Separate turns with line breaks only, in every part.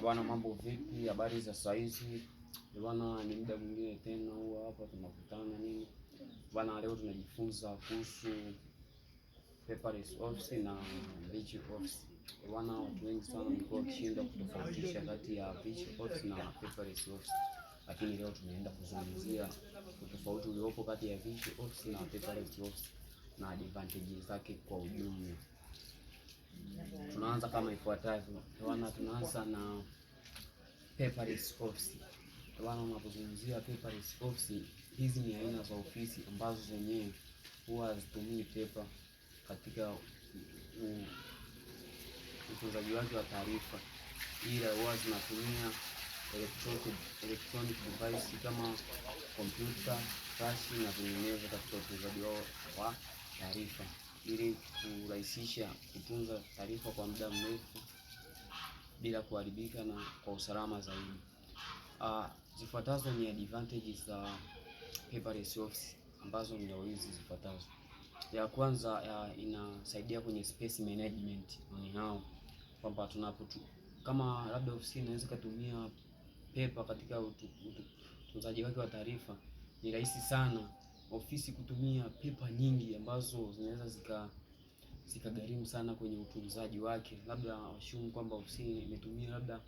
Bwana, mambo vipi? Habari za saizi bwana, ni muda mwingine tena huwa hapa tunakutana nini bwana. Leo tunajifunza kuhusu paperless office na virtual office bwana. Watu wengi sana wamekuwa wakishinda kutofautisha kati ya virtual office na paperless office, lakini leo tunaenda kuzungumzia utofauti uliopo kati ya virtual office na paperless office na advantages zake kwa ujumla. Tunaanza kama ifuatavyo bwana. Tunaanza na paperless office bwana. Unapozungumzia paperless office, hizi ni aina za ofisi ambazo zenyewe huwa hazitumii paper katika utunzaji wake wa taarifa, ila huwa zinatumia electronic device kama kompyuta, flash na vinginevyo katika utunzaji wao wa taarifa, ili kurahisisha kutunza taarifa kwa muda mrefu bila kuharibika na kwa usalama zaidi. Zifuatazo ni advantages za paperless office ambazo ndio hizi zifuatazo. Ya kwanza, inasaidia kwenye space management. Ni hao kwamba kama labda ofisi inaweza kutumia paper katika utunzaji wake wa taarifa, ni rahisi sana ofisi kutumia paper nyingi ambazo zinaweza zikagharimu sana kwenye utunzaji wake. Labda assume kwamba ofisi imetumia labda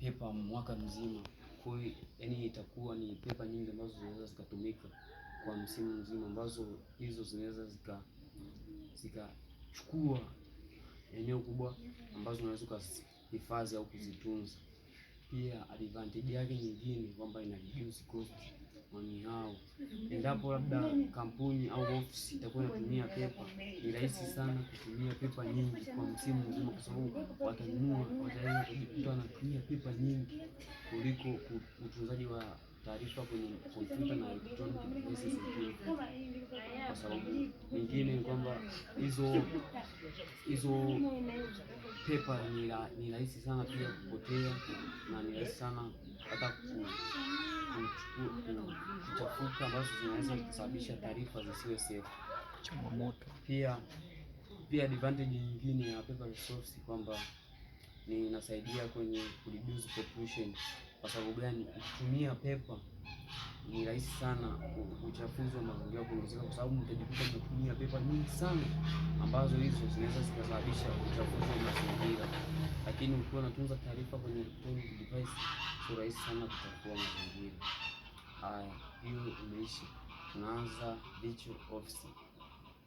paper mwaka mzima, kwa hiyo yani itakuwa ni paper nyingi ambazo zinaweza zikatumika kwa msimu mzima, ambazo hizo zinaweza zikachukua eneo kubwa ambazo unaweza kuhifadhi au kuzitunza. Pia advantage yake nyingine kwamba ina reduce cost on hao. Endapo labda kampuni au ofisi itakuwa inatumia paper, ni rahisi sana kutumia paper nyingi kwa msimu mzima, kwa sababu wataanza kujikuta wanatumia paper nyingi kuliko utunzaji wa taarifa kwenye kompyuta na electronic devices zingine. Kwa sababu nyingine ni kwamba hizo paper ni rahisi sana pia kupotea, na ni rahisi sana hata kuchafuka, ambazo zinaweza kusababisha taarifa zisiwe safe, changamoto. Pia advantage nyingine ya paperless office kwamba inasaidia kwenye reduce pollution. Kwa sababu gani? Ukitumia paper ni rahisi sana uchafuzi wa mazingira kuongezeka, kwa sababu mtajikuta mnatumia paper nyingi sana ambazo hizo zinaweza zikasababisha uchafuzi wa mazingira. Lakini ukiwa unatunza taarifa kwenye electronic device, sio rahisi sana kuchafua mazingira. Haya, hiyo imeisha. Tunaanza virtual office.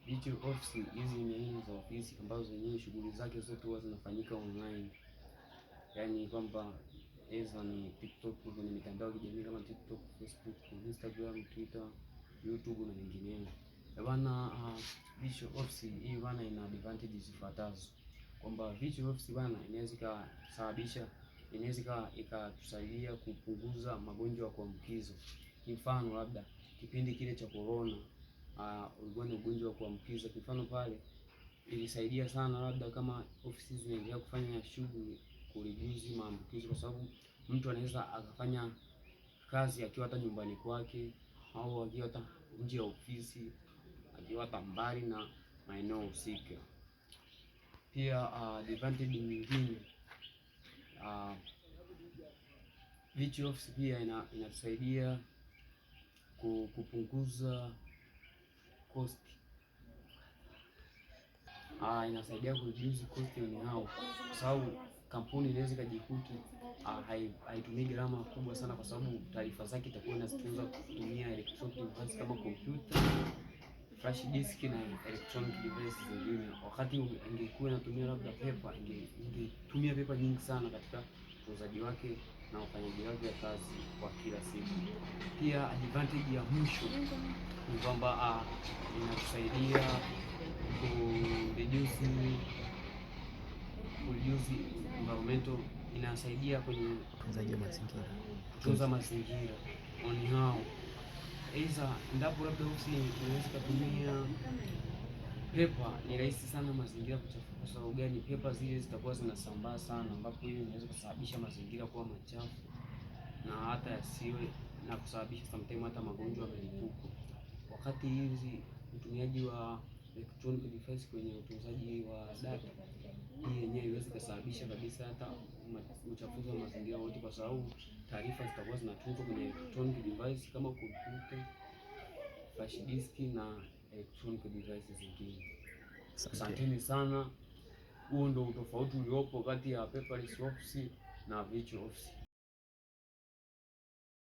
Virtual office hizi ni aina za ofisi ambazo zenyewe shughuli zake zote huwa zinafanyika online, yaani kwamba hizo ni TikTok, kwenye mitandao ya kijamii kama TikTok, Facebook, Instagram, Twitter, YouTube na nyingineyo bwana. Virtual office hii bwana ina advantages zifuatazo kwamba virtual office bwana inaweza ikatusaidia kupunguza magonjwa ya kuambukizwa. Mfano labda kipindi kile cha corona, ulikuwa ni ugonjwa wa kuambukiza. Mfano pale ilisaidia sana labda kama ofisi zinaendelea kufanya shughuli kureduce maambukizi, kwa sababu mtu anaweza akafanya kazi akiwa hata nyumbani kwake au akiwa hata nje ya ofisi, akiwa hata mbali na maeneo husika. Pia advantage nyingine, virtual office pia inatusaidia kupunguza cost. Inasaidia kureduce cost ni hao, kwa sababu kampuni inaweza ikajikuta haitumii gharama kubwa sana, kwa sababu taarifa zake itakuwa inazitunza kutumia electronic device kama kompyuta, flash disk na electronic device zingine. Wakati ingekuwa inatumia labda paper, ingetumia paper nyingi sana katika utunzaji wake na ufanyaji wake wa kazi kwa kila siku. Pia advantage ya mwisho ni kwamba inatusaidia kureduce environmental, inasaidia kwenye kutunza mazingira on hao. Endapo labda ofisi inaweza kutumia paper, ni rahisi sana mazingira kuchafuka. Kwa sababu gani? Paper zile zitakuwa zinasambaa sana, ambapo hiyo inaweza kusababisha mazingira kuwa machafu na hata yasiwe na kusababisha sometimes hata magonjwa ya milipuko. Wakati hizi utumiaji wa electronic device kwenye utunzaji wa data, hii yenyewe iweze kusababisha kabisa hata uchafuzi wa mazingira wote, kwa sababu taarifa zitakuwa zinatunzwa kwenye electronic device kama kompyuta, flash disk na electronic devices zingine. Asanteni sana. Huo ndio utofauti uliopo kati ya paperless office na virtual office.